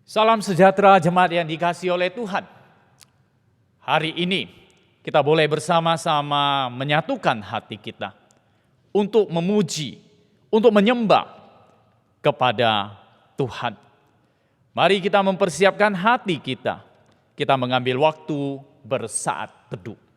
Salam sejahtera jemaat yang dikasihi oleh Tuhan. Hari ini kita boleh bersama-sama menyatukan hati kita untuk memuji, untuk menyembah kepada Tuhan. Mari kita mempersiapkan hati kita. Kita mengambil waktu bersaat teduh.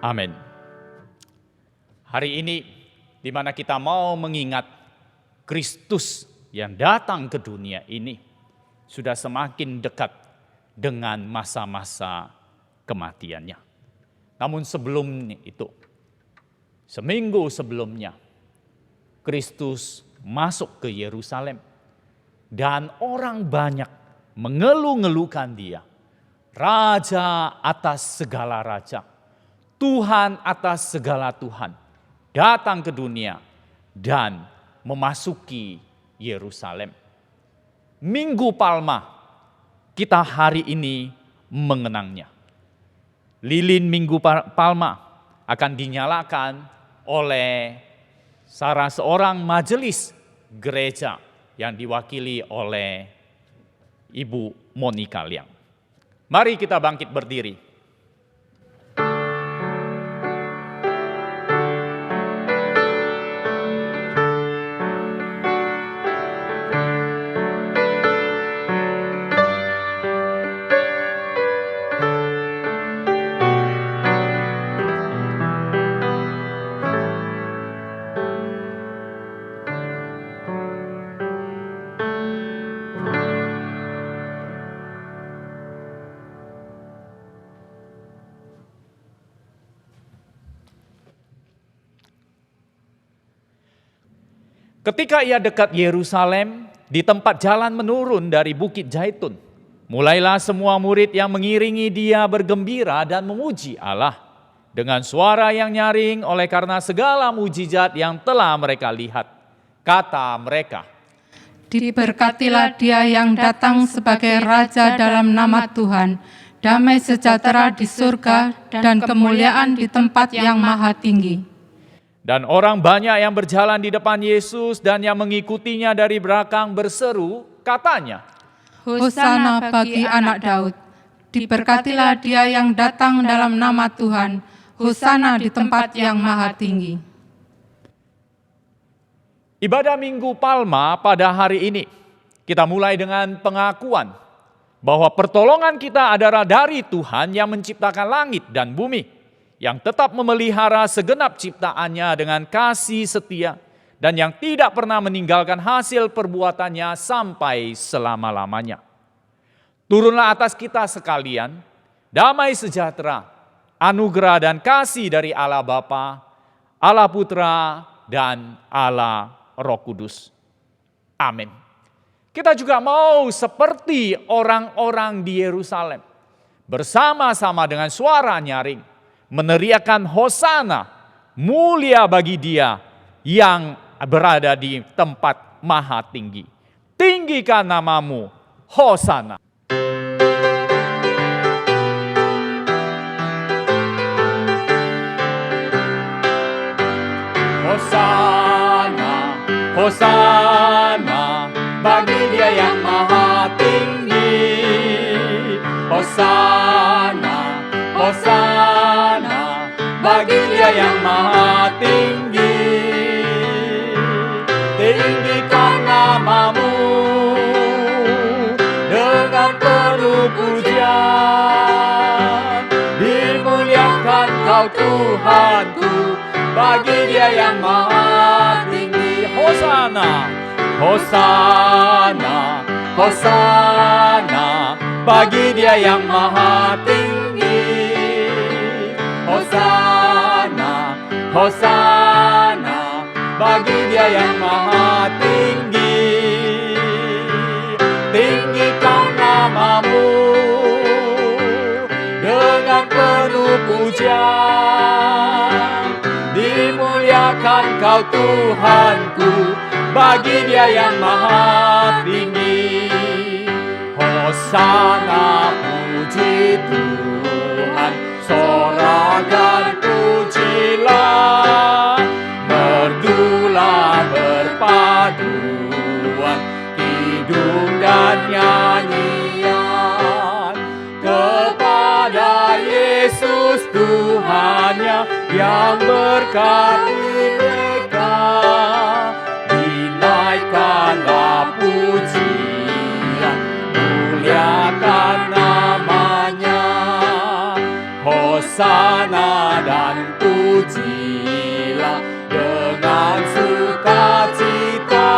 Amin. Hari ini di mana kita mau mengingat Kristus yang datang ke dunia ini sudah semakin dekat dengan masa-masa kematiannya. Namun sebelum itu, seminggu sebelumnya, Kristus masuk ke Yerusalem dan orang banyak mengeluh-ngeluhkan dia. Raja atas segala raja. Tuhan atas segala Tuhan datang ke dunia dan memasuki Yerusalem. Minggu Palma kita hari ini mengenangnya. Lilin Minggu Palma akan dinyalakan oleh salah seorang majelis gereja yang diwakili oleh Ibu Monica Liang. Mari kita bangkit berdiri. Ketika ia dekat Yerusalem, di tempat jalan menurun dari Bukit Zaitun, mulailah semua murid yang mengiringi dia bergembira dan memuji Allah dengan suara yang nyaring oleh karena segala mujizat yang telah mereka lihat. Kata mereka, "Diberkatilah dia yang datang sebagai Raja dalam nama Tuhan, damai sejahtera di surga dan kemuliaan di tempat yang maha tinggi." Dan orang banyak yang berjalan di depan Yesus dan yang mengikutinya dari belakang berseru, katanya, "Hosana bagi anak Daud, diberkatilah dia yang datang dalam nama Tuhan, Hosana di tempat yang maha tinggi." Ibadah Minggu Palma pada hari ini, kita mulai dengan pengakuan bahwa pertolongan kita adalah dari Tuhan yang menciptakan langit dan bumi, yang tetap memelihara segenap ciptaannya dengan kasih setia dan yang tidak pernah meninggalkan hasil perbuatannya sampai selama-lamanya. Turunlah atas kita sekalian damai sejahtera, anugerah dan kasih dari Allah Bapa, Allah Putra dan Allah Roh Kudus. Amin. Kita juga mau seperti orang-orang di Yerusalem, bersama-sama dengan suara nyaring meneriakan Hosana, mulia bagi dia yang berada di tempat maha tinggi. Tinggikan namamu, Hosana. Hosana, Hosana, bagi dia yang maha tinggi. Hosana, Hosana, bagi dia yang maha tinggi. Tinggikan namamu dengan penuh pujian. Dimuliakan kau Tuhanku, bagi dia yang maha tinggi. Hosana, Hosana, Hosana, bagi dia yang maha tinggi. Hosana, Hosana bagi Dia yang maha tinggi. Tinggikan nama-Mu dengan penuh pujian. Dimuliakan Kau Tuhanku bagi Dia yang maha tinggi. Hosana puji Tuhan, sorakan pujilah, merdulah berpaduan, kidung dan nyanyian kepada Yesus Tuhannya yang berkati mereka. Dinaikkanlah pujian, muliakan namanya. Hosana dan pujilah dengan sukacita,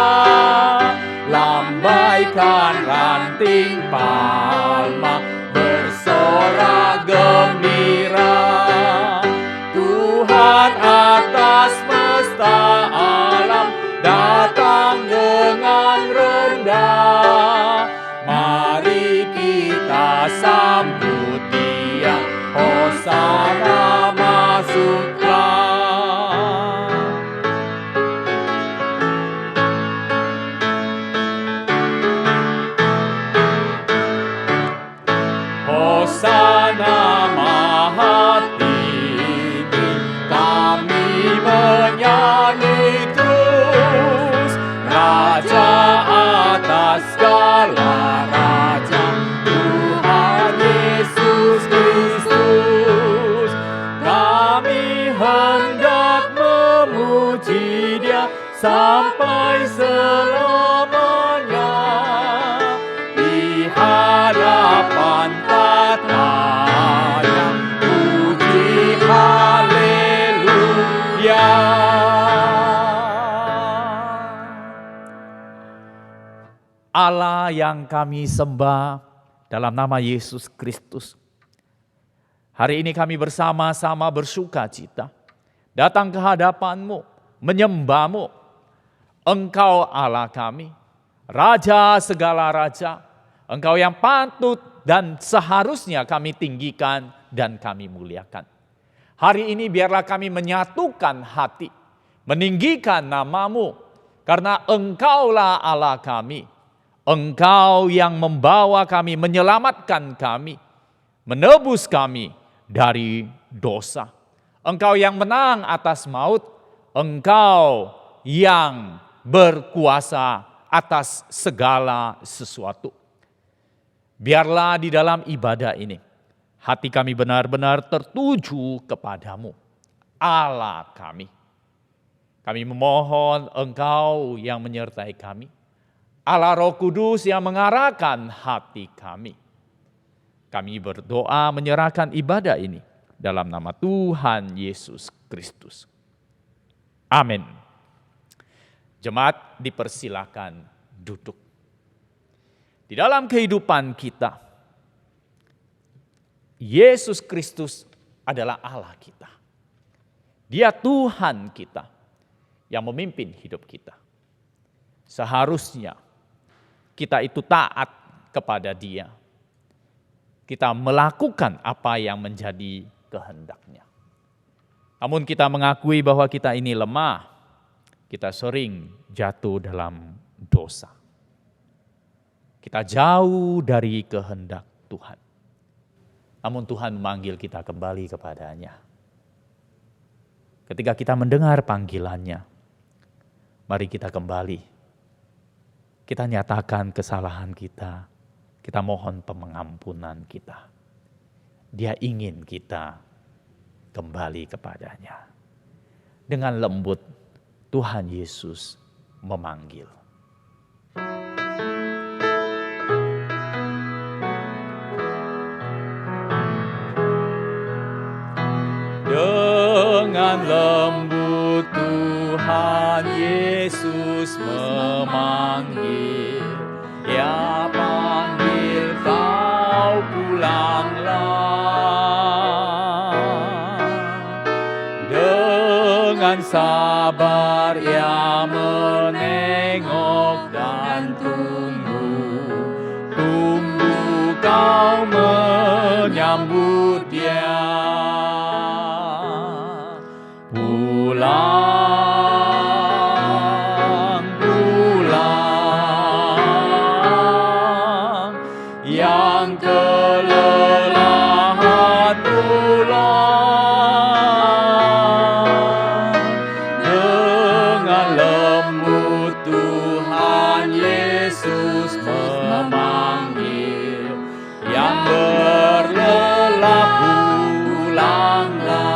lambaikan ranting palma, bersorak gembira. Tuhan atas semesta alam datang dengan rendah. Mari kita sambut Dia, Hosana masuklah. Hosana maha tinggi, kami menyanyi terus. Raja atas segala raja, Tuhan Yesus Kristus. Kami hendak memuji Dia sampai selamanya. Di hadapan tatanya, puji haleluya. Allah yang kami sembah dalam nama Yesus Kristus, hari ini kami bersama-sama bersuka cita datang ke hadapan-Mu, menyembah-Mu. Engkau Allah kami, Raja segala raja, Engkau yang patut dan seharusnya kami tinggikan dan kami muliakan. Hari ini biarlah kami menyatukan hati, meninggikan nama-Mu, karena Engkaulah Allah kami. Engkau yang membawa kami, menyelamatkan kami, menebus kami dari dosa. Engkau yang menang atas maut, Engkau yang berkuasa atas segala sesuatu. Biarlah di dalam ibadah ini, hati kami benar-benar tertuju kepadamu, Allah kami. Kami memohon Engkau yang menyertai kami, Allah Roh Kudus yang mengarahkan hati kami. Kami berdoa menyerahkan ibadah ini dalam nama Tuhan Yesus Kristus. Amin. Jemaat dipersilakan duduk. Di dalam kehidupan kita, Yesus Kristus adalah Allah kita. Dia Tuhan kita yang memimpin hidup kita. Seharusnya kita itu taat kepada Dia. Kita melakukan apa yang menjadi kehendak-Nya. Namun kita mengakui bahwa kita ini lemah. Kita sering jatuh dalam dosa. Kita jauh dari kehendak Tuhan. Namun Tuhan memanggil kita kembali kepada-Nya. Ketika kita mendengar panggilan-Nya, mari kita kembali. Kita nyatakan kesalahan kita. Kita mohon pengampunan kita. Dia ingin kita kembali kepada-Nya. Dengan lembut Tuhan Yesus memanggil. Dengan lembut Tuhan Yesus memanggil, Ya panggil kau pulanglah. sabar ia menengok dan tunggu kau menyambut dia. Pulang, pulang, yang kelelahan pulang. Dengan lembut Tuhan Yesus memanggil, yang berlelah pulanglah.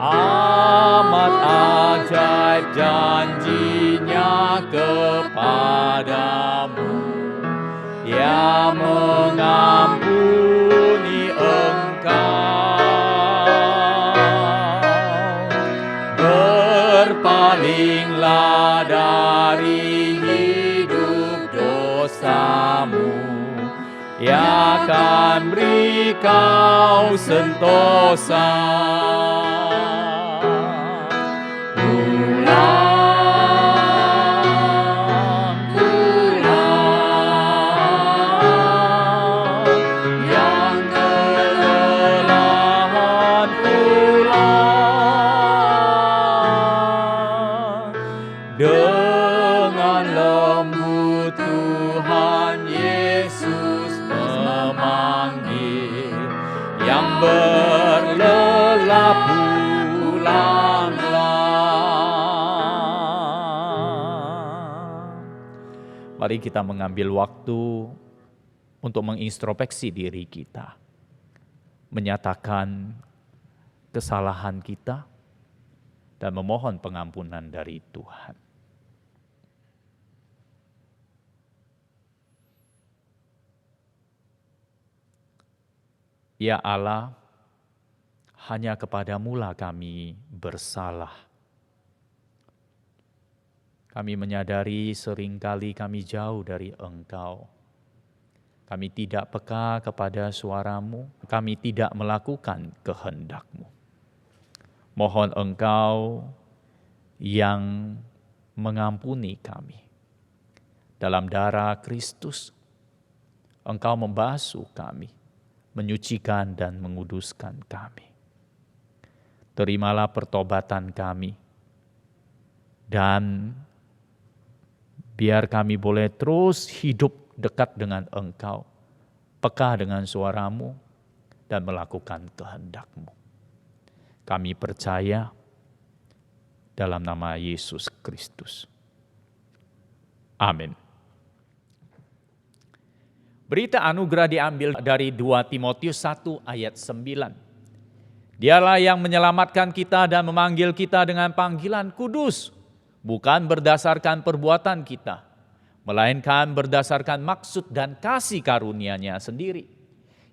Amat ajaib janjinya kepadamu, ia mengampuni engkau. Berpalinglah dari hidup dosamu, ia akan beri kau sentosa. Pulang, pulang, yang kelelahan pulang. Dengan lembut Tuhan Yesus memanggil, yang berlelah pulanglah. Mari kita mengambil waktu untuk mengintrospeksi diri kita, menyatakan kesalahan kita, dan memohon pengampunan dari Tuhan. Ya Allah, hanya kepadamu-lah kami bersalah. Kami menyadari seringkali kami jauh dari Engkau. Kami tidak peka kepada suara-Mu, kami tidak melakukan kehendak-Mu. Mohon Engkau yang mengampuni kami. Dalam darah Kristus, Engkau membasuh kami, menyucikan dan menguduskan kami. Terimalah pertobatan kami, dan biar kami boleh terus hidup dekat dengan Engkau, peka dengan suara-Mu, dan melakukan kehendak-Mu. Kami percaya dalam nama Yesus Kristus. Amin. Berita anugerah diambil dari 2 Timotius 1 ayat 9. Dialah yang menyelamatkan kita dan memanggil kita dengan panggilan kudus, bukan berdasarkan perbuatan kita, melainkan berdasarkan maksud dan kasih karunia-Nya sendiri,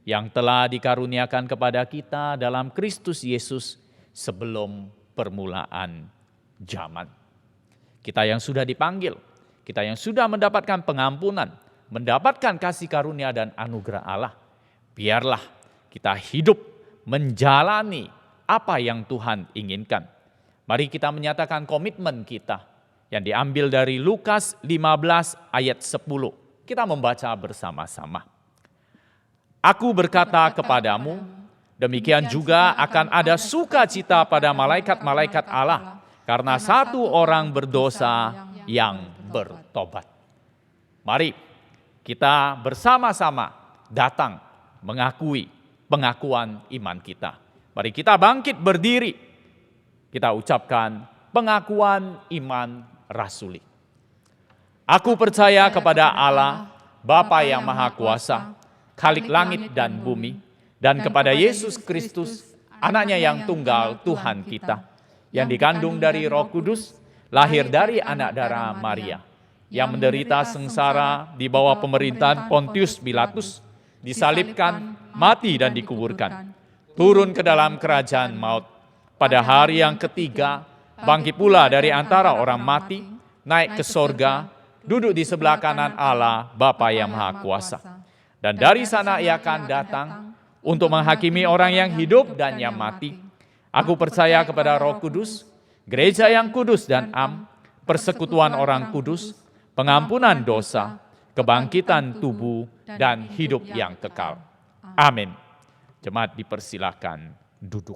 yang telah dikaruniakan kepada kita dalam Kristus Yesus sebelum permulaan zaman. Kita yang sudah dipanggil, kita yang sudah mendapatkan pengampunan, mendapatkan kasih karunia dan anugerah Allah, biarlah kita hidup menjalani apa yang Tuhan inginkan. Mari kita menyatakan komitmen kita yang diambil dari Lukas 15 ayat 10. Kita membaca bersama-sama. Aku berkata kepadamu, demikian juga akan ada sukacita pada malaikat-malaikat Allah, karena satu orang berdosa yang bertobat. Mari kita bersama-sama datang mengakui pengakuan iman kita. Mari kita bangkit berdiri. Kita ucapkan pengakuan iman rasuli. Aku percaya kepada Allah, Bapa yang Maha Kuasa, Khalik langit dan bumi, dan kepada Yesus Kristus, Anaknya yang tunggal Tuhan kita, yang dikandung dari Roh Kudus, lahir dari anak darah Maria, yang menderita sengsara di bawah pemerintahan Pontius Pilatus, disalibkan, mati dan dikuburkan, turun ke dalam kerajaan maut, pada hari yang ketiga, bangkit pula dari antara orang mati, naik ke sorga, duduk di sebelah kanan Allah, Bapa yang Maha Kuasa. Dan dari sana Ia akan datang untuk menghakimi orang yang hidup dan yang mati. Aku percaya kepada Roh Kudus, gereja yang kudus dan am, persekutuan orang kudus, pengampunan dosa, kebangkitan tubuh, dan hidup yang kekal. Amin. Jemaat dipersilakan duduk.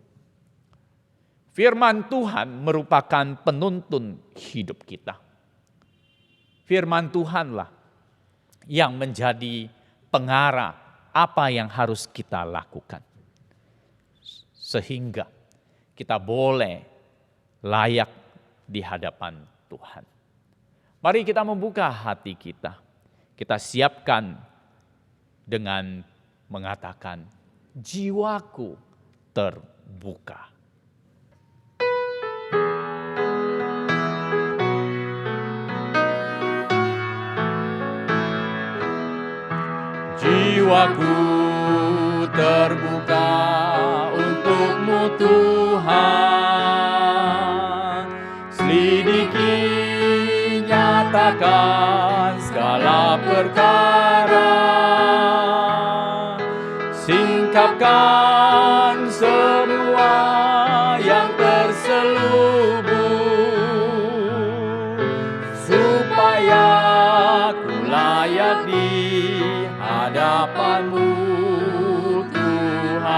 Firman Tuhan merupakan penuntun hidup kita. Firman Tuhanlah yang menjadi pengarah apa yang harus kita lakukan. Sehingga kita boleh layak di hadapan Tuhan. Mari kita membuka hati kita. Kita siapkan dengan mengatakan, jiwaku terbuka. Jiwaku terbuka untuk-Mu Tuhan, selidiki, nyatakan segala perkara, singkapkan semua yang terselubung, supaya ku layak di hadapan-Mu Tuhan.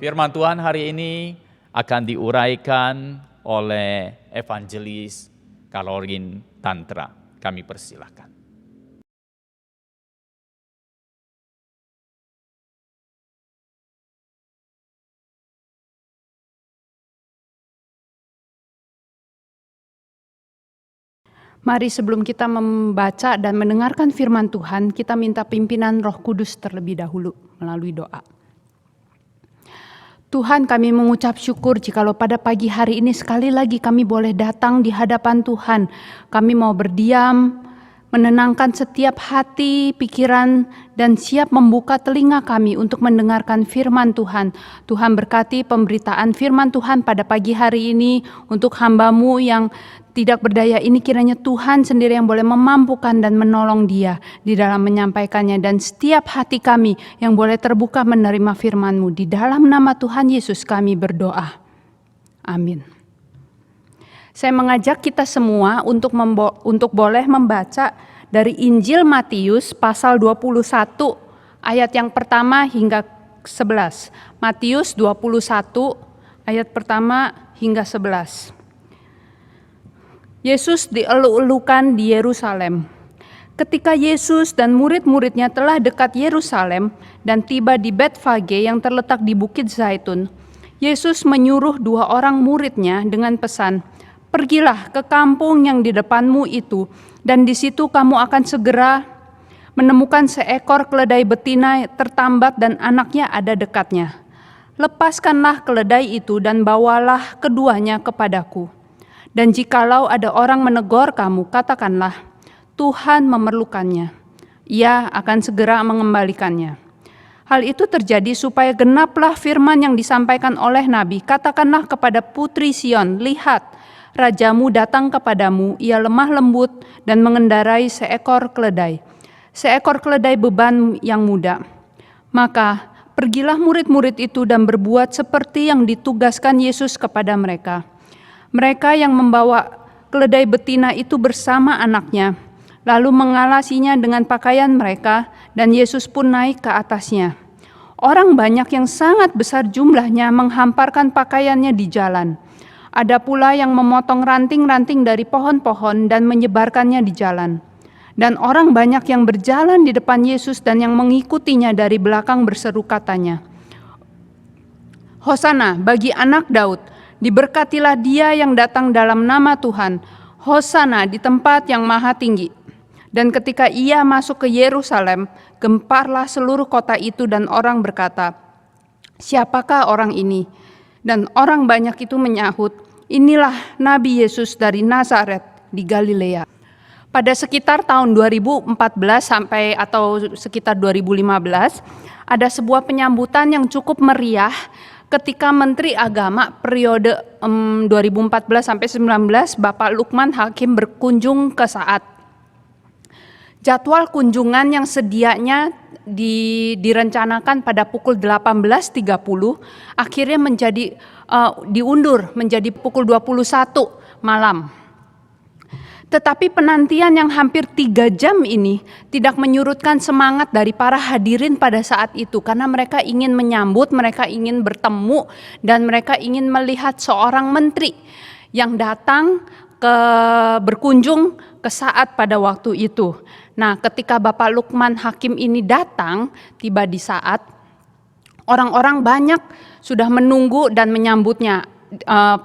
Firman Tuhan hari ini akan diuraikan oleh Evangelis Caroline Tantra. Kami persilahkan. Mari sebelum kita membaca dan mendengarkan firman Tuhan, kita minta pimpinan Roh Kudus terlebih dahulu melalui doa. Tuhan, kami mengucap syukur jikalau pada pagi hari ini sekali lagi kami boleh datang di hadapan Tuhan. Kami mau berdiam, menenangkan setiap hati, pikiran, dan siap membuka telinga kami untuk mendengarkan firman Tuhan. Tuhan berkati pemberitaan firman Tuhan pada pagi hari ini untuk hamba-Mu yang tidak berdaya ini, kiranya Tuhan sendiri yang boleh memampukan dan menolong dia di dalam menyampaikannya. Dan setiap hati kami yang boleh terbuka menerima firman-Mu. Di dalam nama Tuhan Yesus kami berdoa. Amin. Saya mengajak kita semua untuk boleh membaca dari Injil Matius pasal 21 ayat yang pertama hingga 11. Matius 21 ayat pertama hingga 11. Yesus dielu-elukan di Yerusalem. Ketika Yesus dan murid-muridnya telah dekat Yerusalem dan tiba di Betfage yang terletak di Bukit Zaitun, Yesus menyuruh 2 orang muridnya dengan pesan, "Pergilah ke kampung yang di depanmu itu, dan di situ kamu akan segera menemukan seekor keledai betina tertambat dan anaknya ada dekatnya. Lepaskanlah keledai itu dan bawalah keduanya kepadaku. Dan jikalau ada orang menegur kamu, katakanlah, Tuhan memerlukannya. Ia akan segera mengembalikannya." Hal itu terjadi supaya genaplah firman yang disampaikan oleh Nabi. Katakanlah kepada putri Sion, lihat, rajamu datang kepadamu, ia lemah lembut dan mengendarai seekor keledai beban yang muda. Maka pergilah murid-murid itu dan berbuat seperti yang ditugaskan Yesus kepada mereka. Mereka yang membawa keledai betina itu bersama anaknya, lalu mengalasinya dengan pakaian mereka, dan Yesus pun naik ke atasnya. Orang banyak yang sangat besar jumlahnya menghamparkan pakaiannya di jalan. Ada pula yang memotong ranting-ranting dari pohon-pohon dan menyebarkannya di jalan. Dan orang banyak yang berjalan di depan Yesus dan yang mengikutinya dari belakang berseru katanya, "Hosana bagi anak Daud, diberkatilah dia yang datang dalam nama Tuhan, Hosana di tempat yang maha tinggi." Dan ketika ia masuk ke Yerusalem, gemparlah seluruh kota itu dan orang berkata, "Siapakah orang ini?" Dan orang banyak itu menyahut, "Inilah Nabi Yesus dari Nazaret di Galilea." Pada sekitar tahun 2014 atau sekitar 2015, ada sebuah penyambutan yang cukup meriah ketika Menteri Agama periode 2014 sampai 2019, Bapak Lukman Hakim berkunjung ke Saat. Jadwal kunjungan yang sedianya direncanakan pada pukul 18.30 akhirnya diundur menjadi pukul 21 malam. Tetapi penantian yang hampir 3 jam ini tidak menyurutkan semangat dari para hadirin pada saat itu, karena mereka ingin menyambut, mereka ingin bertemu, dan mereka ingin melihat seorang menteri yang datang berkunjung ke saat pada waktu itu. Nah, ketika Bapak Lukman Hakim ini datang, tiba di saat, orang-orang banyak sudah menunggu dan menyambutnya.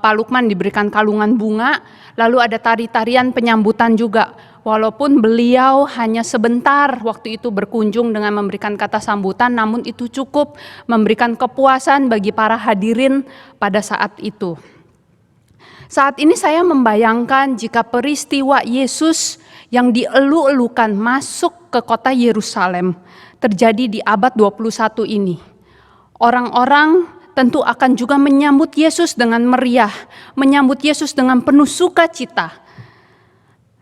Pak Lukman diberikan kalungan bunga, lalu ada tari-tarian penyambutan juga. Walaupun beliau hanya sebentar waktu itu berkunjung dengan memberikan kata sambutan, namun itu cukup memberikan kepuasan bagi para hadirin pada saat itu. Saat ini saya membayangkan jika peristiwa Yesus yang dielu-elukan masuk ke kota Yerusalem terjadi di abad 21 ini. Orang-orang tentu akan juga menyambut Yesus dengan meriah, menyambut Yesus dengan penuh sukacita.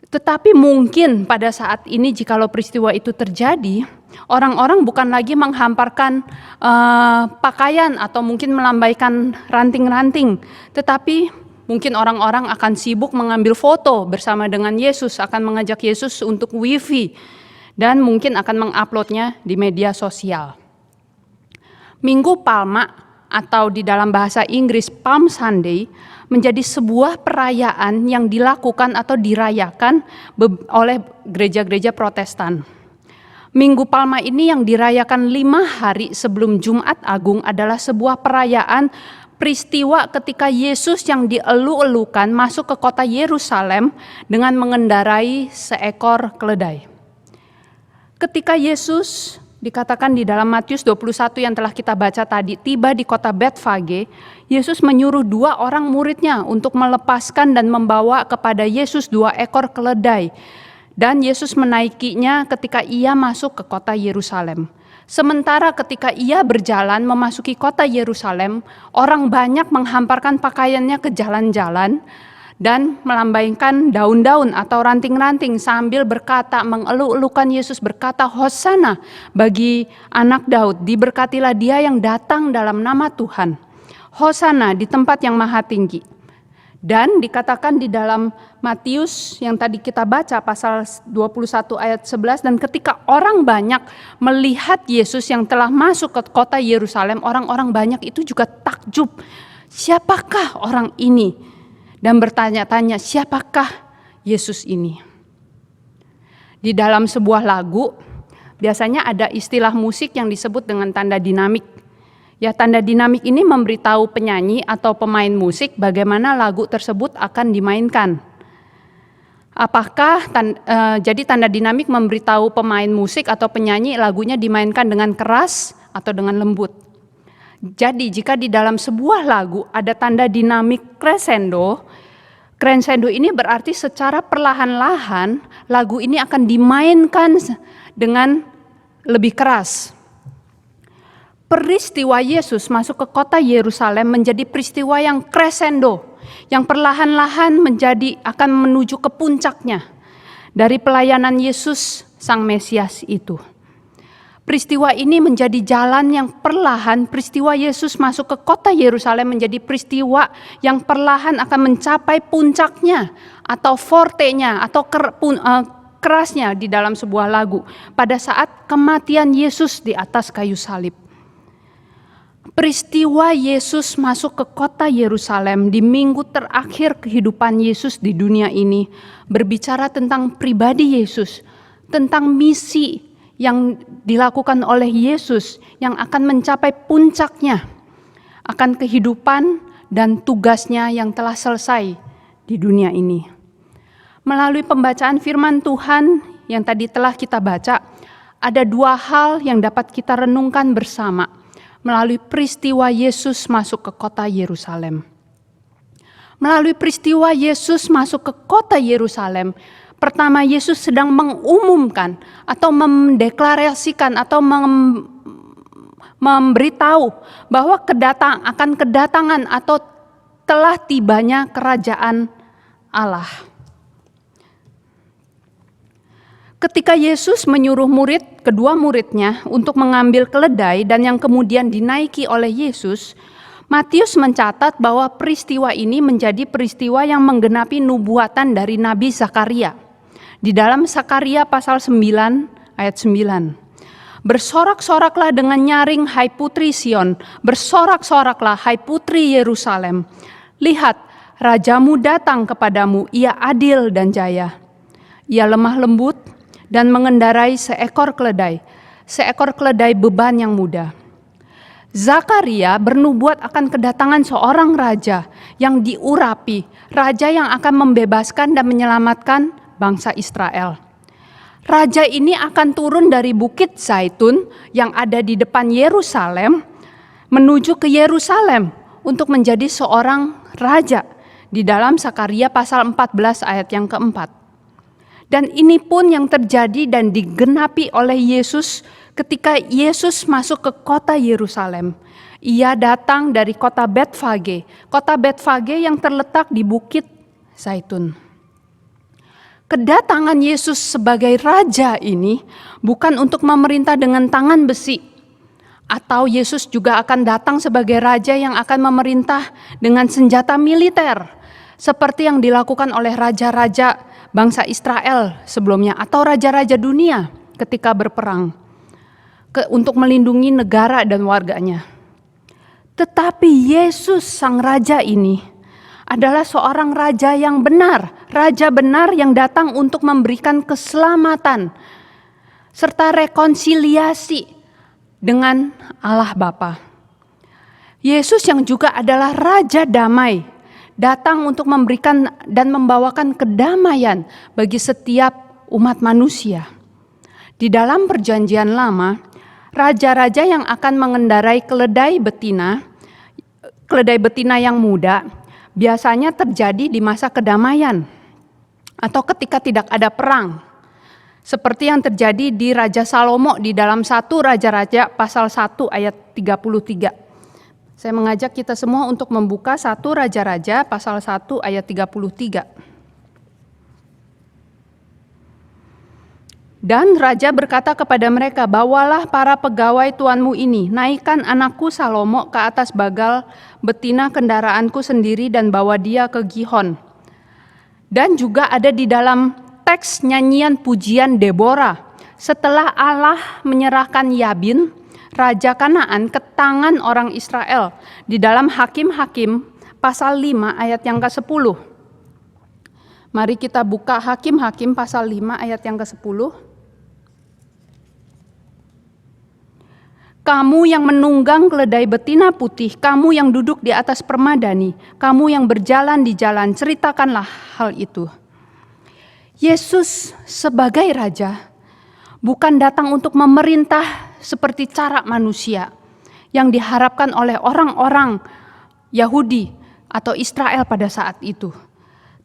Tetapi mungkin pada saat ini jikalau peristiwa itu terjadi, orang-orang bukan lagi menghamparkan pakaian atau mungkin melambaikan ranting-ranting, tetapi mungkin orang-orang akan sibuk mengambil foto bersama dengan Yesus, akan mengajak Yesus untuk wifi, dan mungkin akan menguploadnya di media sosial. Minggu Palma atau di dalam bahasa Inggris Palm Sunday menjadi sebuah perayaan yang dilakukan atau dirayakan oleh gereja-gereja Protestan. Minggu Palma ini yang dirayakan 5 hari sebelum Jumat Agung adalah sebuah perayaan peristiwa ketika Yesus yang dielu-elukan masuk ke kota Yerusalem dengan mengendarai seekor keledai. Ketika Yesus dikatakan di dalam Matius 21 yang telah kita baca tadi, tiba di kota Betfage, Yesus menyuruh 2 orang muridnya untuk melepaskan dan membawa kepada Yesus 2 ekor keledai. Dan Yesus menaikinya ketika ia masuk ke kota Yerusalem. Sementara ketika ia berjalan memasuki kota Yerusalem, orang banyak menghamparkan pakaiannya ke jalan-jalan dan melambaikan daun-daun atau ranting-ranting sambil berkata, mengelu-elukan Yesus, berkata, "Hosana bagi anak Daud, diberkatilah dia yang datang dalam nama Tuhan. Hosana di tempat yang maha tinggi." Dan dikatakan di dalam Matius yang tadi kita baca pasal 21 ayat 11, dan ketika orang banyak melihat Yesus yang telah masuk ke kota Yerusalem, orang-orang banyak itu juga takjub. Siapakah orang ini? Dan bertanya-tanya, siapakah Yesus ini? Di dalam sebuah lagu, biasanya ada istilah musik yang disebut dengan tanda dinamik. Ya, tanda dinamik ini memberitahu penyanyi atau pemain musik bagaimana lagu tersebut akan dimainkan. Jadi tanda dinamik memberitahu pemain musik atau penyanyi lagunya dimainkan dengan keras atau dengan lembut. Jadi jika di dalam sebuah lagu ada tanda dinamik crescendo ini berarti secara perlahan-lahan lagu ini akan dimainkan dengan lebih keras. Peristiwa Yesus masuk ke kota Yerusalem menjadi peristiwa yang crescendo, yang perlahan-lahan akan menuju ke puncaknya dari pelayanan Yesus Sang Mesias itu. Peristiwa ini menjadi jalan yang perlahan, peristiwa Yesus masuk ke kota Yerusalem menjadi peristiwa yang perlahan akan mencapai puncaknya atau fortenya atau kerasnya di dalam sebuah lagu pada saat kematian Yesus di atas kayu salib. Peristiwa Yesus masuk ke kota Yerusalem di minggu terakhir kehidupan Yesus di dunia ini berbicara tentang pribadi Yesus, tentang misi yang dilakukan oleh Yesus yang akan mencapai puncaknya, akan kehidupan dan tugasnya yang telah selesai di dunia ini. Melalui pembacaan firman Tuhan yang tadi telah kita baca, ada 2 hal yang dapat kita renungkan bersama melalui peristiwa Yesus masuk ke kota Yerusalem. Melalui peristiwa Yesus masuk ke kota Yerusalem, pertama Yesus sedang mengumumkan atau mendeklarasikan atau memberitahu bahwa akan kedatangan atau telah tibanya kerajaan Allah. Ketika Yesus menyuruh kedua muridnya untuk mengambil keledai dan yang kemudian dinaiki oleh Yesus, Matius mencatat bahwa peristiwa ini menjadi peristiwa yang menggenapi nubuatan dari Nabi Zakaria. Di dalam Zakaria pasal 9 ayat 9. Bersorak-soraklah dengan nyaring, hai putri Sion, bersorak-soraklah, hai putri Yerusalem. Lihat, rajamu datang kepadamu, ia adil dan jaya. Ia lemah lembut dan mengendarai seekor keledai beban yang mudah. Zakaria bernubuat akan kedatangan seorang raja yang diurapi, raja yang akan membebaskan dan menyelamatkan bangsa Israel. Raja ini akan turun dari Bukit Zaitun yang ada di depan Yerusalem menuju ke Yerusalem untuk menjadi seorang raja di dalam Zakaria pasal 14 ayat yang keempat. Dan ini pun yang terjadi dan digenapi oleh Yesus ketika Yesus masuk ke kota Yerusalem. Ia datang dari kota Betfage yang terletak di Bukit Zaitun. Kedatangan Yesus sebagai raja ini bukan untuk memerintah dengan tangan besi, atau Yesus juga akan datang sebagai raja yang akan memerintah dengan senjata militer, seperti yang dilakukan oleh raja-raja bangsa Israel sebelumnya atau raja-raja dunia ketika berperang untuk melindungi negara dan warganya. Tetapi Yesus sang raja ini adalah seorang raja yang benar, raja benar yang datang untuk memberikan keselamatan serta rekonsiliasi dengan Allah Bapa. Yesus yang juga adalah raja damai datang untuk memberikan dan membawakan kedamaian bagi setiap umat manusia. Di dalam Perjanjian Lama, raja-raja yang akan mengendarai keledai betina yang muda, biasanya terjadi di masa kedamaian atau ketika tidak ada perang. Seperti yang terjadi di Raja Salomo di dalam 1 Raja-Raja pasal 1 ayat 33. Saya mengajak kita semua untuk membuka 1 Raja-Raja pasal 1 ayat 33. Dan raja berkata kepada mereka, bawalah para pegawai tuanmu ini, naikkan anakku Salomo ke atas bagal betina kendaraanku sendiri dan bawa dia ke Gihon. Dan juga ada di dalam teks nyanyian pujian Deborah, setelah Allah menyerahkan Yabin, Raja Kanaan ke tangan orang Israel di dalam Hakim-Hakim pasal 5 ayat yang ke-10. Mari kita buka Hakim-Hakim pasal 5 ayat yang ke-10. Kamu yang menunggang keledai betina putih, kamu yang duduk di atas permadani, kamu yang berjalan di jalan, ceritakanlah hal itu. Yesus sebagai raja bukan datang untuk memerintah seperti cara manusia yang diharapkan oleh orang-orang Yahudi atau Israel pada saat itu.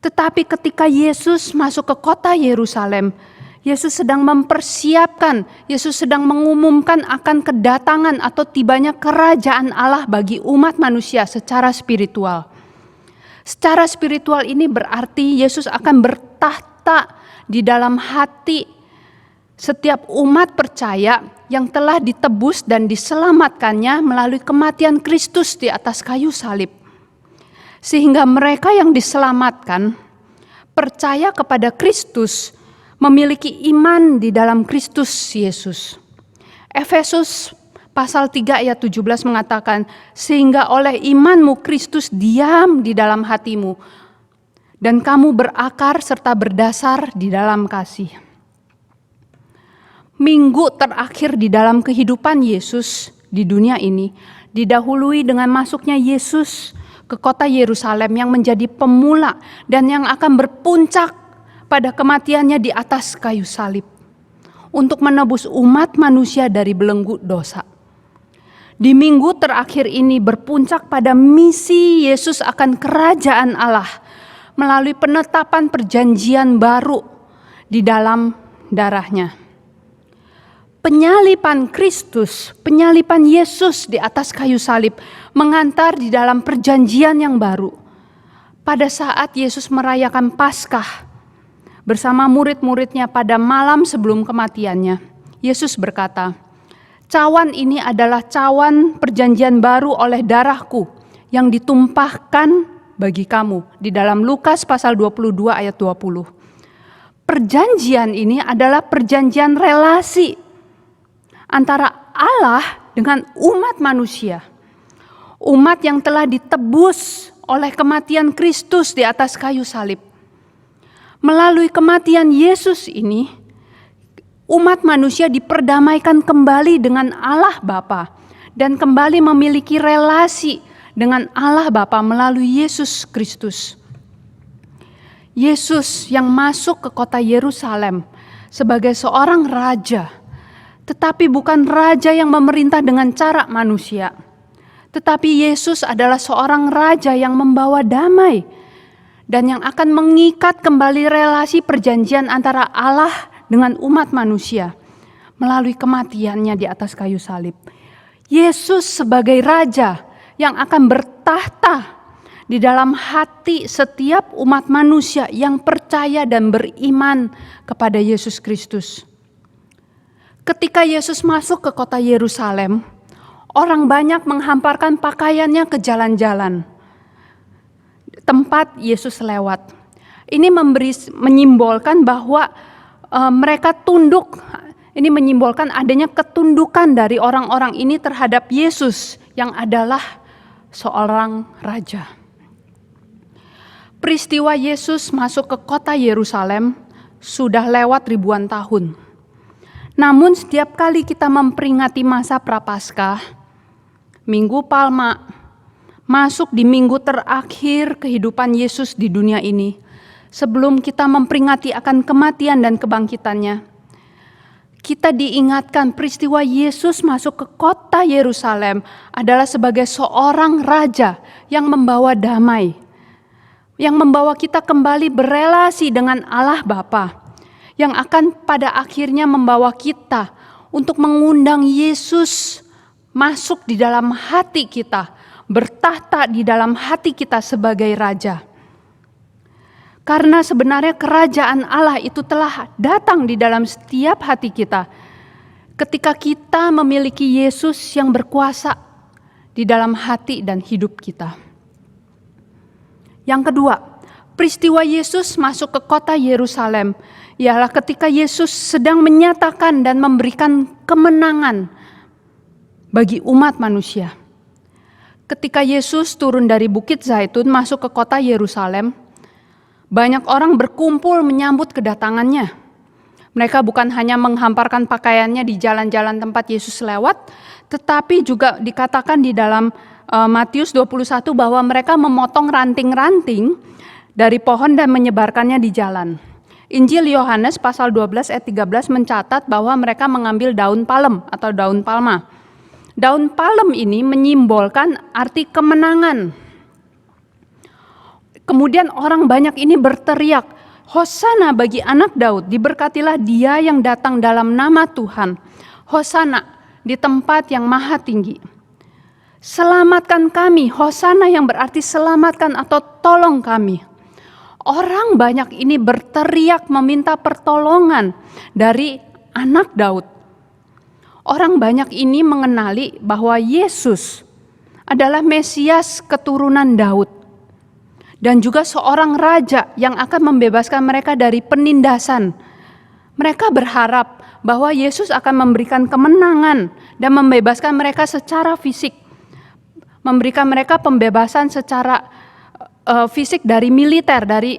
Tetapi ketika Yesus masuk ke kota Yerusalem, Yesus sedang mempersiapkan, Yesus sedang mengumumkan akan kedatangan atau tibanya kerajaan Allah bagi umat manusia secara spiritual. Secara spiritual ini berarti Yesus akan bertahta di dalam hati setiap umat percaya yang telah ditebus dan diselamatkannya melalui kematian Kristus di atas kayu salib. Sehingga mereka yang diselamatkan percaya kepada Kristus, memiliki iman di dalam Kristus Yesus. Efesus pasal 3 ayat 17 mengatakan, sehingga oleh imanmu Kristus diam di dalam hatimu, dan kamu berakar serta berdasar di dalam kasih. Minggu terakhir di dalam kehidupan Yesus di dunia ini didahului dengan masuknya Yesus ke kota Yerusalem yang menjadi pemula dan yang akan berpuncak pada kematiannya di atas kayu salib untuk menebus umat manusia dari belenggu dosa. Di minggu terakhir ini berpuncak pada misi Yesus akan kerajaan Allah melalui penetapan perjanjian baru di dalam darahnya. Penyalipan Kristus, penyalipan Yesus di atas kayu salib mengantar di dalam perjanjian yang baru. Pada saat Yesus merayakan Paskah, bersama murid-muridnya pada malam sebelum kematiannya. Yesus berkata, "Cawan ini adalah cawan perjanjian baru oleh darahku yang ditumpahkan bagi kamu." Di dalam Lukas pasal 22 ayat 20. Perjanjian ini adalah perjanjian relasi antara Allah dengan umat manusia. Umat yang telah ditebus oleh kematian Kristus di atas kayu salib. Melalui kematian Yesus ini, umat manusia diperdamaikan kembali dengan Allah Bapa dan kembali memiliki relasi dengan Allah Bapa melalui Yesus Kristus. Yesus yang masuk ke kota Yerusalem sebagai seorang raja, tetapi bukan raja yang memerintah dengan cara manusia. Tetapi Yesus adalah seorang raja yang membawa damai dan yang akan mengikat kembali relasi perjanjian antara Allah dengan umat manusia melalui kematiannya di atas kayu salib. Yesus sebagai raja yang akan bertahta di dalam hati setiap umat manusia yang percaya dan beriman kepada Yesus Kristus. Ketika Yesus masuk ke kota Yerusalem, orang banyak menghamparkan pakaiannya ke jalan-jalan tempat Yesus lewat. Ini menyimbolkan bahwa mereka tunduk. Ini menyimbolkan adanya ketundukan dari orang-orang ini terhadap Yesus yang adalah seorang raja. Peristiwa Yesus masuk ke kota Yerusalem sudah lewat ribuan tahun. Namun setiap kali kita memperingati masa Prapaskah, Minggu Palma, masuk di minggu terakhir kehidupan Yesus di dunia ini, sebelum kita memperingati akan kematian dan kebangkitannya, kita diingatkan peristiwa Yesus masuk ke kota Yerusalem adalah sebagai seorang raja yang membawa damai, yang membawa kita kembali berelasi dengan Allah Bapa, yang akan pada akhirnya membawa kita untuk mengundang Yesus masuk di dalam hati kita, bertahta di dalam hati kita sebagai raja. Karena sebenarnya kerajaan Allah itu telah datang di dalam setiap hati kita ketika kita memiliki Yesus yang berkuasa di dalam hati dan hidup kita. Yang kedua, peristiwa Yesus masuk ke kota Yerusalem ialah ketika Yesus sedang menyatakan dan memberikan kemenangan bagi umat manusia. Ketika Yesus turun dari Bukit Zaitun masuk ke kota Yerusalem, banyak orang berkumpul menyambut kedatangannya. Mereka bukan hanya menghamparkan pakaiannya di jalan-jalan tempat Yesus lewat, tetapi juga dikatakan di dalam Matius 21 bahwa mereka memotong ranting-ranting dari pohon dan menyebarkannya di jalan. Injil Yohanes pasal 12 ayat 13 mencatat bahwa mereka mengambil daun palem atau daun palma. Daun palem ini menyimbolkan arti kemenangan. Kemudian orang banyak ini berteriak, "Hosana bagi anak Daud, diberkatilah dia yang datang dalam nama Tuhan. Hosana di tempat yang maha tinggi. Selamatkan kami," Hosana yang berarti selamatkan atau tolong kami. Orang banyak ini berteriak meminta pertolongan dari anak Daud. Orang banyak ini mengenali bahwa Yesus adalah Mesias keturunan Daud dan juga seorang raja yang akan membebaskan mereka dari penindasan. Mereka berharap bahwa Yesus akan memberikan kemenangan dan membebaskan mereka secara fisik, memberikan mereka pembebasan secara fisik dari militer, dari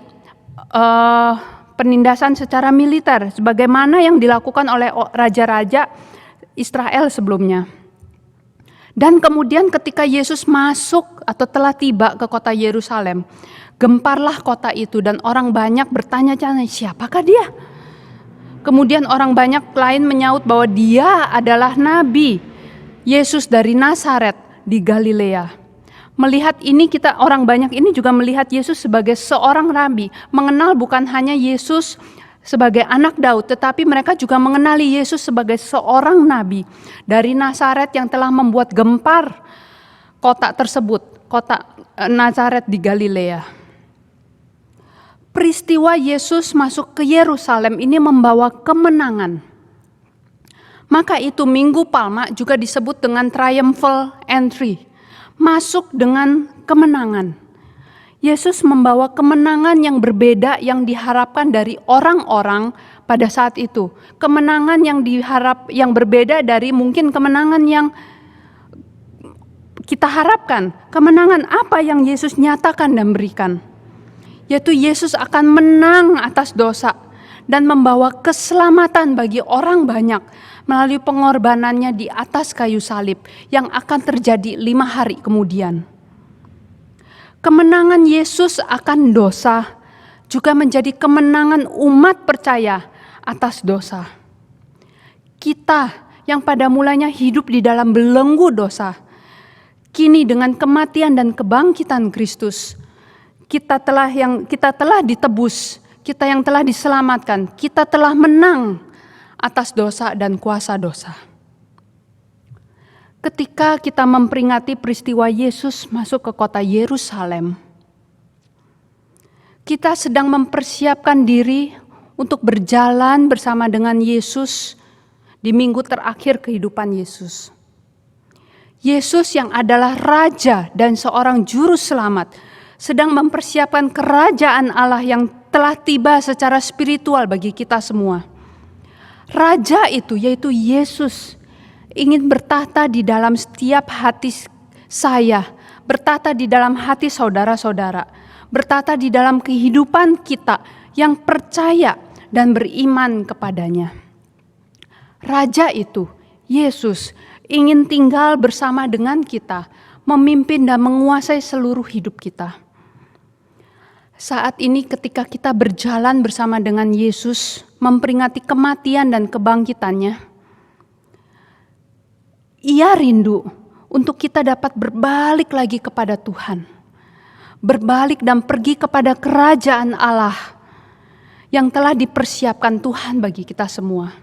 penindasan secara militer, sebagaimana yang dilakukan oleh raja-raja Israel sebelumnya. Dan kemudian ketika Yesus masuk atau telah tiba ke kota Yerusalem, gemparlah kota itu dan orang banyak bertanya-tanya, siapakah dia? Kemudian orang banyak lain menyaut bahwa dia adalah Nabi Yesus dari Nazaret di Galilea. Melihat ini orang banyak ini juga melihat Yesus sebagai seorang rabi, mengenal bukan hanya Yesus sebagai anak Daud, tetapi mereka juga mengenali Yesus sebagai seorang nabi dari Nazaret yang telah membuat gempar kota tersebut, kota Nazaret di Galilea. Peristiwa Yesus masuk ke Yerusalem ini membawa kemenangan. Maka itu Minggu Palma juga disebut dengan triumphal entry, masuk dengan kemenangan. Yesus membawa kemenangan yang berbeda yang diharapkan dari orang-orang pada saat itu. Kemenangan yang berbeda dari mungkin kemenangan yang kita harapkan. Kemenangan apa yang Yesus nyatakan dan berikan? Yaitu Yesus akan menang atas dosa dan membawa keselamatan bagi orang banyak melalui pengorbanannya di atas kayu salib yang akan terjadi 5 hari kemudian. Kemenangan Yesus akan dosa juga menjadi kemenangan umat percaya atas dosa. Kita yang pada mulanya hidup di dalam belenggu dosa, kini dengan kematian dan kebangkitan Kristus, kita telah ditebus, kita yang telah diselamatkan, kita telah menang atas dosa dan kuasa dosa. Ketika kita memperingati peristiwa Yesus masuk ke kota Yerusalem, kita sedang mempersiapkan diri untuk berjalan bersama dengan Yesus di minggu terakhir kehidupan Yesus. Yesus yang adalah Raja dan seorang Juru Selamat sedang mempersiapkan kerajaan Allah yang telah tiba secara spiritual bagi kita semua. Raja itu yaitu Yesus ingin bertahta di dalam setiap hati saya, bertahta di dalam hati saudara-saudara, bertahta di dalam kehidupan kita yang percaya dan beriman kepadanya. Raja itu, Yesus, ingin tinggal bersama dengan kita, memimpin dan menguasai seluruh hidup kita. Saat ini ketika kita berjalan bersama dengan Yesus, memperingati kematian dan kebangkitannya, Ia rindu untuk kita dapat berbalik lagi kepada Tuhan. Berbalik dan pergi kepada kerajaan Allah yang telah dipersiapkan Tuhan bagi kita semua.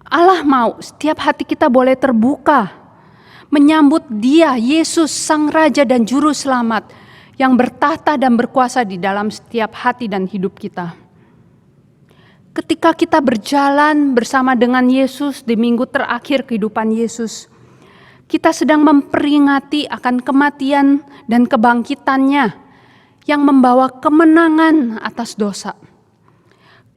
Allah mau setiap hati kita boleh terbuka, menyambut Dia, Yesus, Sang Raja dan Juru Selamat, yang bertahta dan berkuasa di dalam setiap hati dan hidup kita. Ketika kita berjalan bersama dengan Yesus di minggu terakhir kehidupan Yesus, kita sedang memperingati akan kematian dan kebangkitannya yang membawa kemenangan atas dosa.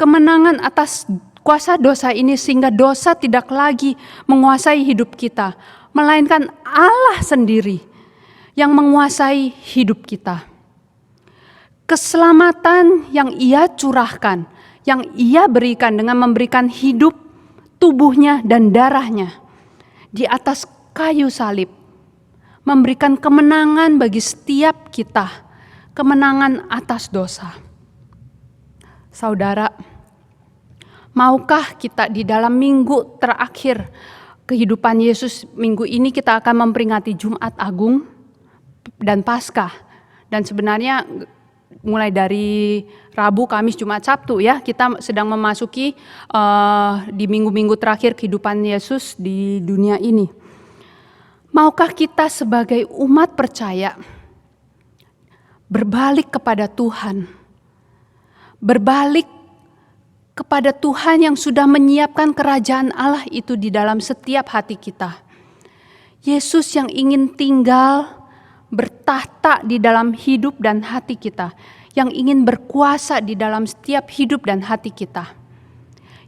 Kemenangan atas kuasa dosa ini sehingga dosa tidak lagi menguasai hidup kita, melainkan Allah sendiri yang menguasai hidup kita. Keselamatan yang Ia curahkan, yang Ia berikan dengan memberikan hidup, tubuhnya dan darahnya di atas kayu salib, memberikan kemenangan bagi setiap kita, kemenangan atas dosa. Saudara, maukah kita di dalam minggu terakhir kehidupan Yesus, minggu ini kita akan memperingati Jumat Agung dan Paskah, dan sebenarnya mulai dari Rabu, Kamis, Jumat, Sabtu ya, kita sedang memasuki di minggu-minggu terakhir kehidupan Yesus di dunia ini. Maukah kita sebagai umat percaya berbalik kepada Tuhan, berbalik kepada Tuhan yang sudah menyiapkan kerajaan Allah itu di dalam setiap hati kita. Yesus yang ingin tinggal bertahta di dalam hidup dan hati kita, yang ingin berkuasa di dalam setiap hidup dan hati kita.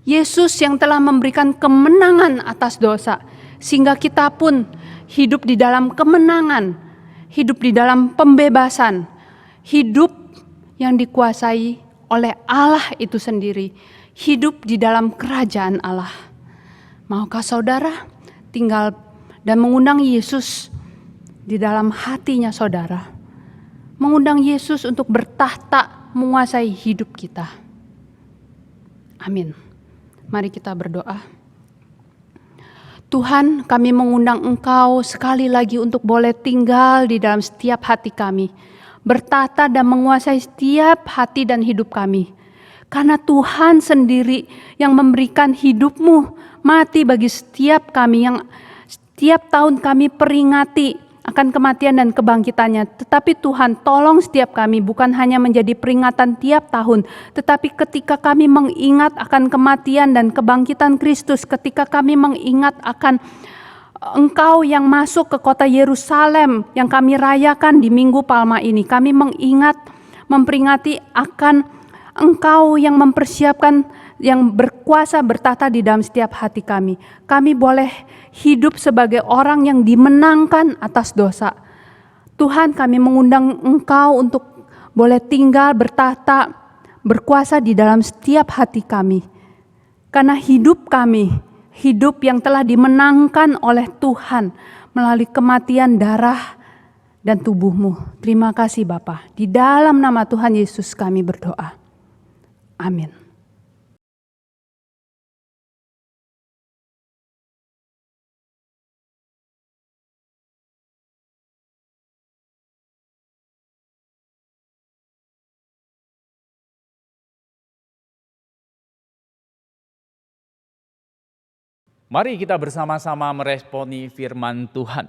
Yesus yang telah memberikan kemenangan atas dosa, sehingga kita pun hidup di dalam kemenangan, hidup di dalam pembebasan, hidup yang dikuasai oleh Allah itu sendiri, hidup di dalam kerajaan Allah. Maukah saudara tinggal dan mengundang Yesus di dalam hatinya saudara, mengundang Yesus untuk bertahta menguasai hidup kita. Amin. Mari kita berdoa. Tuhan, kami mengundang Engkau sekali lagi untuk boleh tinggal di dalam setiap hati kami, bertahta dan menguasai setiap hati dan hidup kami. Karena Tuhan sendiri yang memberikan hidup-Mu mati bagi setiap kami, yang setiap tahun kami peringati akan kematian dan kebangkitannya. Tetapi Tuhan, tolong setiap kami bukan hanya menjadi peringatan tiap tahun, tetapi ketika kami mengingat akan kematian dan kebangkitan Kristus, ketika kami mengingat akan Engkau yang masuk ke kota Yerusalem yang kami rayakan di Minggu Palma ini, kami mengingat, memperingati akan Engkau yang mempersiapkan, yang berkuasa bertata di dalam setiap hati kami. Kami boleh hidup sebagai orang yang dimenangkan atas dosa. Tuhan, kami mengundang Engkau untuk boleh tinggal bertata, berkuasa di dalam setiap hati kami. Karena hidup kami, hidup yang telah dimenangkan oleh Tuhan melalui kematian darah dan tubuh-Mu. Terima kasih Bapa. Di dalam nama Tuhan Yesus kami berdoa. Amin. Mari kita bersama-sama meresponi firman Tuhan.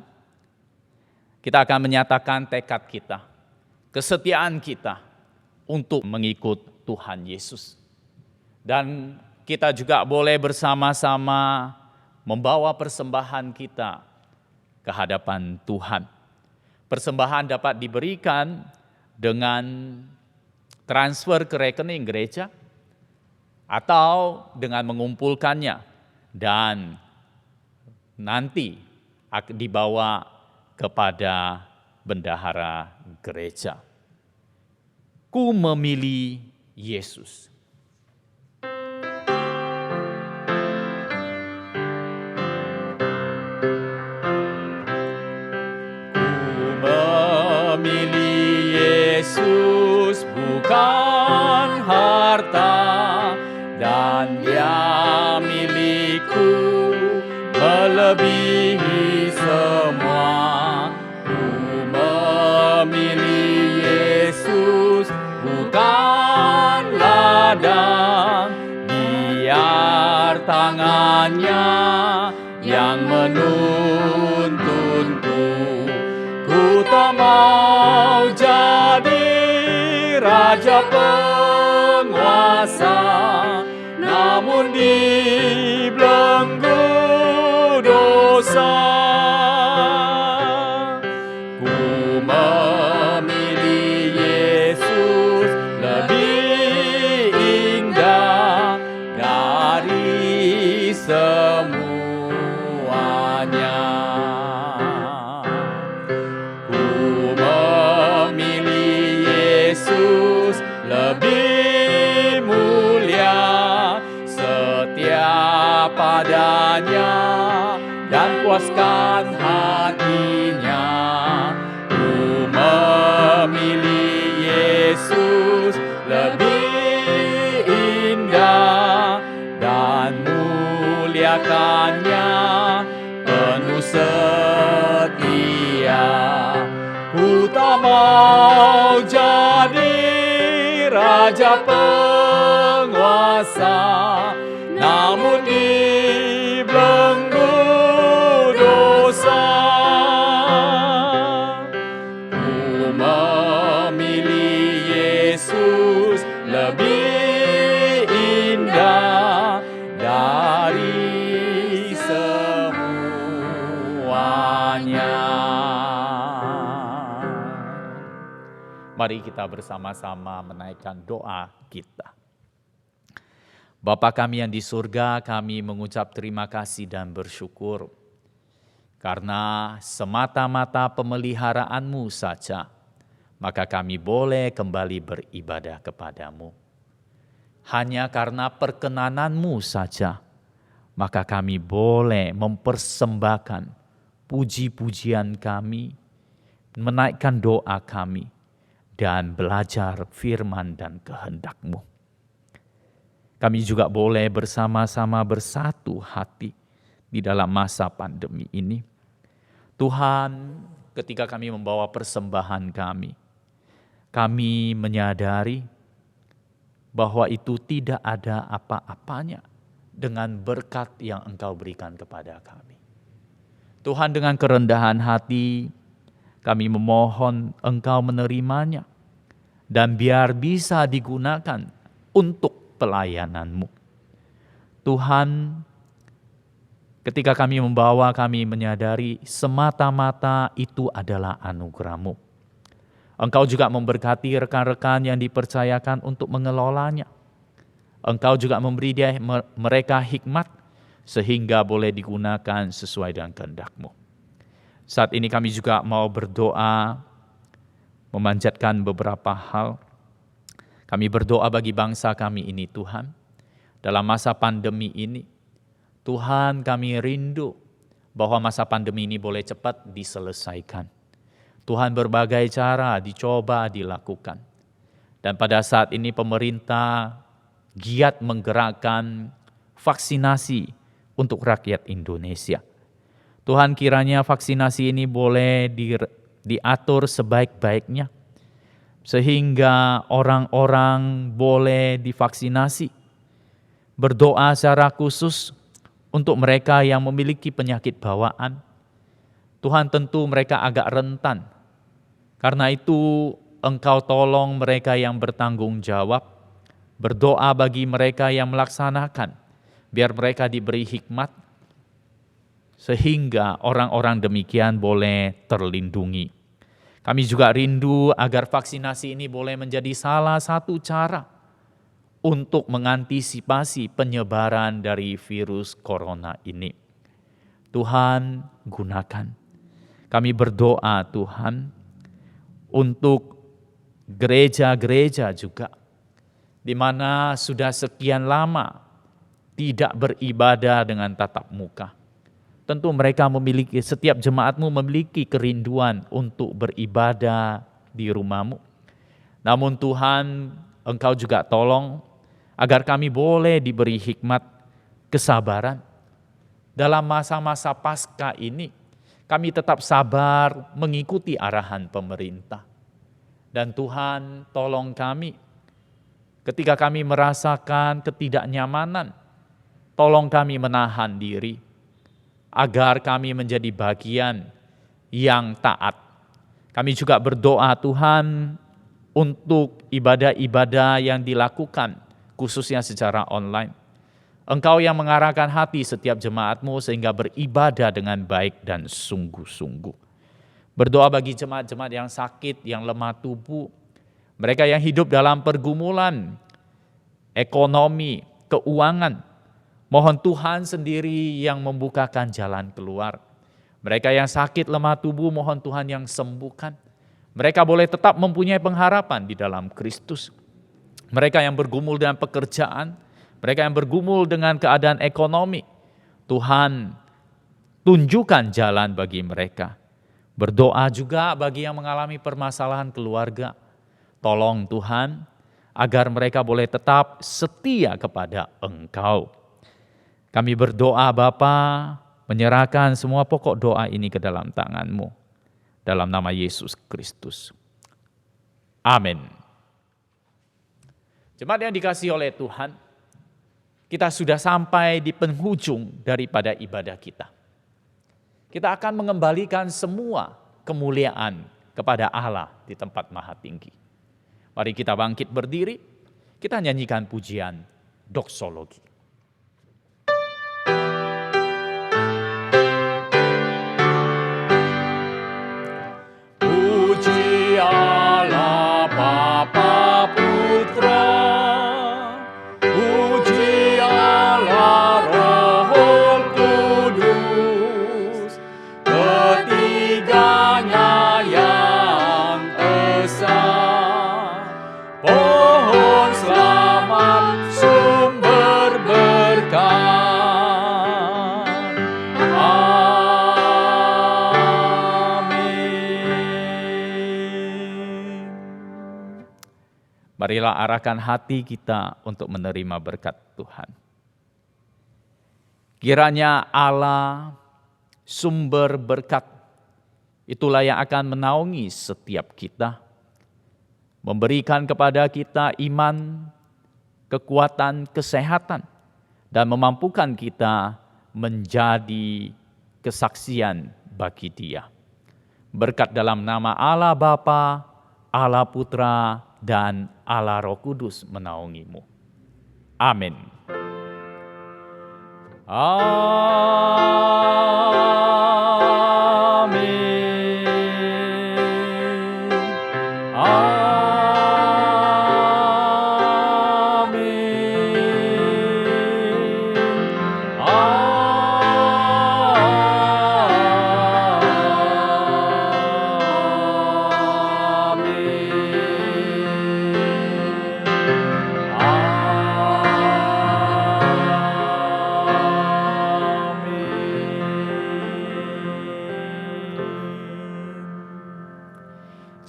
Kita akan menyatakan tekad kita, kesetiaan kita untuk mengikut Tuhan Yesus. Dan kita juga boleh bersama-sama membawa persembahan kita ke hadapan Tuhan. Persembahan dapat diberikan dengan transfer ke rekening gereja atau dengan mengumpulkannya dan nanti dibawa kepada bendahara gereja. Ku memilih Yesus. Ku memilih Yesus bukan harta, dan Dia milikku melebihi semua. Ku memilih Yesus bukan ladang, biar tangannya yang menuntunku. Ku tak mau jadi raja penguasa, namun dibelenggu dosa. Ku memilih Yesus lebih indah dari semuanya. Ku memilih Yesus lebih mulia, setia padanya dan puaskan hatinya. Ku memilih Yesus lebih indah dan muliakannya penuh setia. Ku tak mau jadi raja penguasa, namun dibelenggu dosa. Ku memilih Yesus lebih indah dari semuanya. Mari kita bersama-sama menaikkan doa kita. Bapa kami yang di surga, kami mengucap terima kasih dan bersyukur karena semata-mata pemeliharaanmu saja, maka kami boleh kembali beribadah kepadamu. Hanya karena perkenananmu saja, maka kami boleh mempersembahkan puji-pujian kami, menaikkan doa kami, dan belajar firman dan kehendak-Mu. Kami juga boleh bersama-sama bersatu hati di dalam masa pandemi ini. Tuhan, ketika kami membawa persembahan kami menyadari bahwa itu tidak ada apa-apanya dengan berkat yang Engkau berikan kepada kami. Tuhan, dengan kerendahan hati Kami memohon Engkau menerimanya dan biar bisa digunakan untuk pelayanan-Mu. Tuhan, ketika kami membawa, kami menyadari semata-mata itu adalah anugerah-Mu. Engkau juga memberkati rekan-rekan yang dipercayakan untuk mengelolanya. Engkau juga memberi mereka hikmat sehingga boleh digunakan sesuai dengan kehendak-Mu. Saat ini kami juga mau berdoa, memanjatkan beberapa hal. Kami berdoa bagi bangsa kami ini Tuhan. Dalam masa pandemi ini, Tuhan kami rindu bahwa masa pandemi ini boleh cepat diselesaikan. Tuhan berbagai cara dicoba dilakukan. Dan pada saat ini pemerintah giat menggerakkan vaksinasi untuk rakyat Indonesia. Tuhan, kiranya vaksinasi ini boleh diatur sebaik-baiknya, sehingga orang-orang boleh divaksinasi. Berdoa secara khusus untuk mereka yang memiliki penyakit bawaan. Tuhan, tentu mereka agak rentan. Karena itu Engkau tolong mereka yang bertanggung jawab. Berdoa bagi mereka yang melaksanakan, biar mereka diberi hikmat, sehingga orang-orang demikian boleh terlindungi. Kami juga rindu agar vaksinasi ini boleh menjadi salah satu cara untuk mengantisipasi penyebaran dari virus corona ini. Tuhan, gunakan. Kami berdoa Tuhan untuk gereja-gereja juga, di mana sudah sekian lama tidak beribadah dengan tatap muka. Tentu mereka memiliki, setiap jemaat-Mu memiliki kerinduan untuk beribadah di rumah-Mu. Namun Tuhan, Engkau juga tolong agar kami boleh diberi hikmat, kesabaran. Dalam masa-masa Paskah ini, kami tetap sabar mengikuti arahan pemerintah. Dan Tuhan, tolong kami ketika kami merasakan ketidaknyamanan, tolong kami menahan diri, agar kami menjadi bagian yang taat. Kami juga berdoa Tuhan untuk ibadah-ibadah yang dilakukan, khususnya secara online. Engkau yang mengarahkan hati setiap jemaat-Mu sehingga beribadah dengan baik dan sungguh-sungguh. Berdoa bagi jemaat-jemaat yang sakit, yang lemah tubuh, mereka yang hidup dalam pergumulan ekonomi, keuangan. Mohon Tuhan sendiri yang membukakan jalan keluar. Mereka yang sakit lemah tubuh, mohon Tuhan yang sembuhkan. Mereka boleh tetap mempunyai pengharapan di dalam Kristus. Mereka yang bergumul dengan pekerjaan, mereka yang bergumul dengan keadaan ekonomi, Tuhan tunjukkan jalan bagi mereka. Berdoa juga bagi yang mengalami permasalahan keluarga. Tolong Tuhan agar mereka boleh tetap setia kepada Engkau. Kami berdoa Bapa, menyerahkan semua pokok doa ini ke dalam tangan-Mu. Dalam nama Yesus Kristus. Amin. Jemaat yang dikasihi oleh Tuhan, kita sudah sampai di penghujung daripada ibadah kita. Kita akan mengembalikan semua kemuliaan kepada Allah di tempat maha tinggi. Mari kita bangkit berdiri, kita nyanyikan pujian doksologi. Allah Bapa Putra, puji Allah Roh Kudus, ketiganya yang esa, pohon selamat sumber berkat. Marilah arahkan hati kita untuk menerima berkat Tuhan. Kiranya Allah, sumber berkat, itulah yang akan menaungi setiap kita. Memberikan kepada kita iman, kekuatan, kesehatan, dan memampukan kita menjadi kesaksian bagi Dia. Berkat dalam nama Allah Bapa, Allah Putra, dan Allah Roh Kudus menaungimu. Amin. Amin.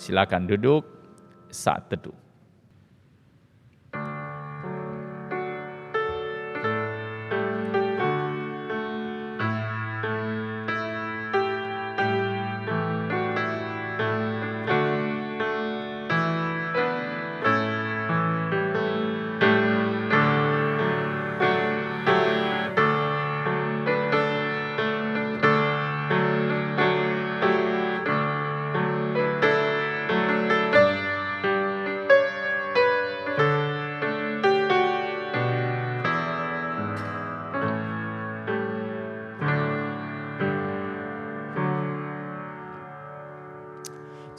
Silakan duduk saat teduh.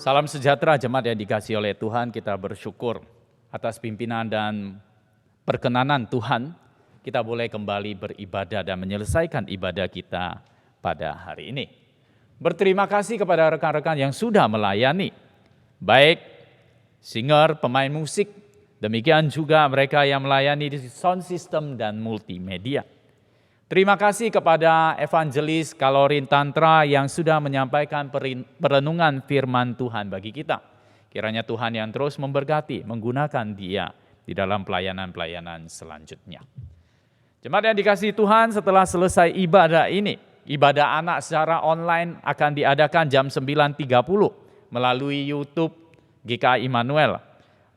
Salam sejahtera jemaat yang dikasihi oleh Tuhan, kita bersyukur atas pimpinan dan perkenanan Tuhan, kita boleh kembali beribadah dan menyelesaikan ibadah kita pada hari ini. Berterima kasih kepada rekan-rekan yang sudah melayani, baik singer, pemain musik, demikian juga mereka yang melayani di sound system dan multimedia. Terima kasih kepada evangelis Kalorin Tantra yang sudah menyampaikan perenungan firman Tuhan bagi kita. Kiranya Tuhan yang terus memberkati, menggunakan dia di dalam pelayanan-pelayanan selanjutnya. Jemaat yang dikasihi Tuhan, setelah selesai ibadah ini, ibadah anak secara online akan diadakan jam 9.30 melalui YouTube GKI Immanuel.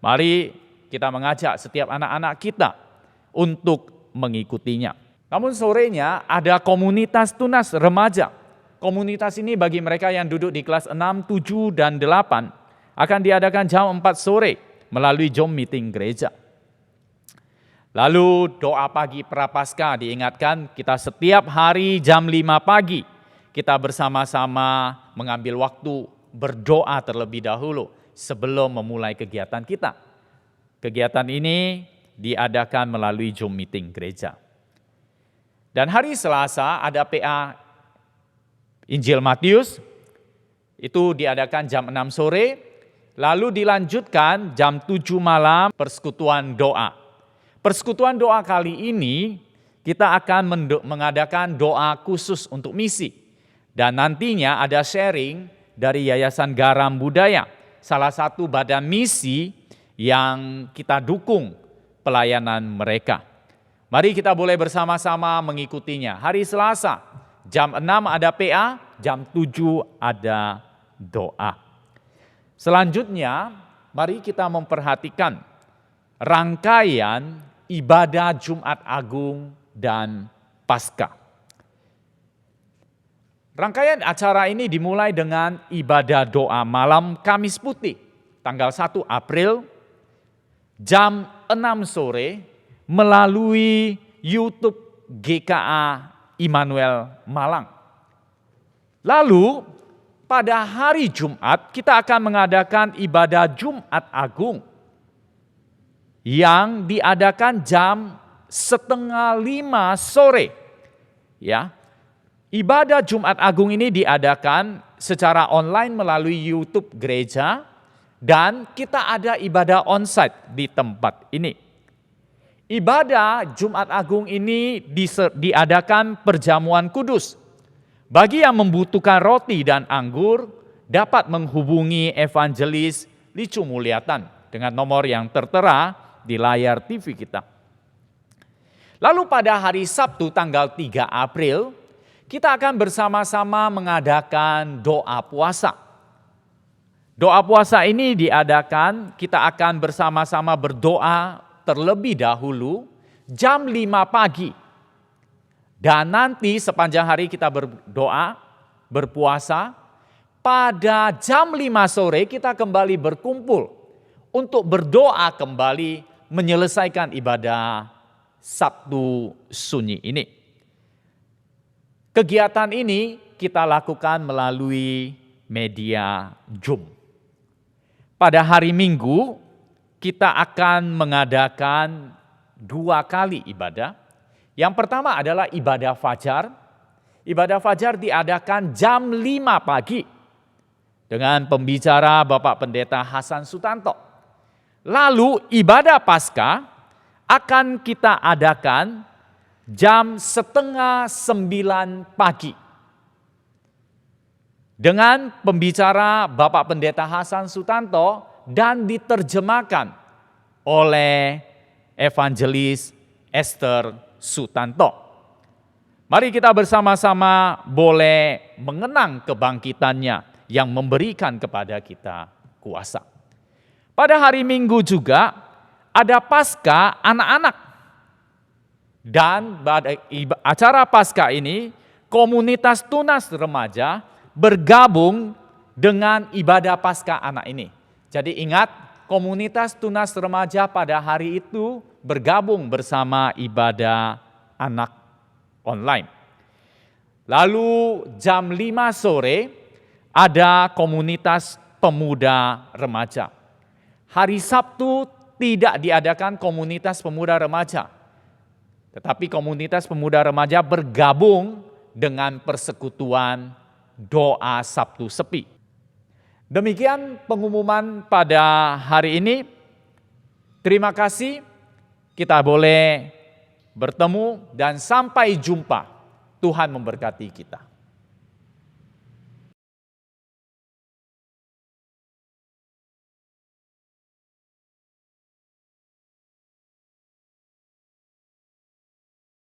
Mari kita mengajak setiap anak-anak kita untuk mengikutinya. Namun sorenya ada komunitas tunas remaja. Komunitas ini bagi mereka yang duduk di kelas 6, 7, dan 8 akan diadakan jam 4 sore melalui Zoom meeting gereja. Lalu doa pagi Prapaskah diingatkan kita setiap hari jam 5 pagi kita bersama-sama mengambil waktu berdoa terlebih dahulu sebelum memulai kegiatan kita. Kegiatan ini diadakan melalui Zoom meeting gereja. Dan hari Selasa ada PA Injil Matius, itu diadakan jam 6 sore, lalu dilanjutkan jam 7 malam persekutuan doa. Persekutuan doa kali ini kita akan mengadakan doa khusus untuk misi. Dan nantinya ada sharing dari Yayasan Garam Budaya, salah satu badan misi yang kita dukung pelayanan mereka. Mari kita boleh bersama-sama mengikutinya. Hari Selasa, jam 6 ada PA, jam 7 ada doa. Selanjutnya, mari kita memperhatikan rangkaian ibadah Jumat Agung dan Paskah. Rangkaian acara ini dimulai dengan ibadah doa malam Kamis Putih, tanggal 1 April, jam 6 sore, melalui YouTube GKA Immanuel Malang. Lalu pada hari Jumat kita akan mengadakan ibadah Jumat Agung yang diadakan jam 4:30 sore. Ya. Ibadah Jumat Agung ini diadakan secara online melalui YouTube gereja dan kita ada ibadah onsite di tempat ini. Ibadah Jumat Agung ini diadakan perjamuan kudus. Bagi yang membutuhkan roti dan anggur, dapat menghubungi evangelis Licu Mulyatan dengan nomor yang tertera di layar TV kita. Lalu pada hari Sabtu tanggal 3 April, kita akan bersama-sama mengadakan doa puasa. Doa puasa ini diadakan, kita akan bersama-sama berdoa terlebih dahulu jam 5 pagi. Dan nanti sepanjang hari kita berdoa, berpuasa. pada jam 5 sore kita kembali berkumpul untuk berdoa kembali menyelesaikan ibadah Sabtu Sunyi ini. Kegiatan ini kita lakukan melalui media Zoom. Pada hari Minggu kita akan mengadakan 2 kali ibadah. Yang pertama adalah ibadah fajar. Ibadah fajar diadakan jam 5 pagi dengan pembicara Bapak Pendeta Hasan Sutanto. Lalu ibadah Paskah akan kita adakan jam 8:30 pagi dengan pembicara Bapak Pendeta Hasan Sutanto dan diterjemahkan oleh Evangelis Esther Sutanto. Mari kita bersama-sama boleh mengenang kebangkitannya yang memberikan kepada kita kuasa. Pada hari Minggu juga ada Paskah anak-anak. Dan pada acara Paskah ini komunitas Tunas Remaja bergabung dengan ibadah Paskah anak ini. Jadi ingat, komunitas Tunas Remaja pada hari itu bergabung bersama ibadah anak online. Lalu jam 5 sore ada komunitas pemuda remaja. Hari Sabtu tidak diadakan komunitas pemuda remaja. Tetapi komunitas pemuda remaja bergabung dengan persekutuan doa Sabtu Sepi. Demikian pengumuman pada hari ini. Terima kasih, kita boleh bertemu dan sampai jumpa. Tuhan memberkati kita.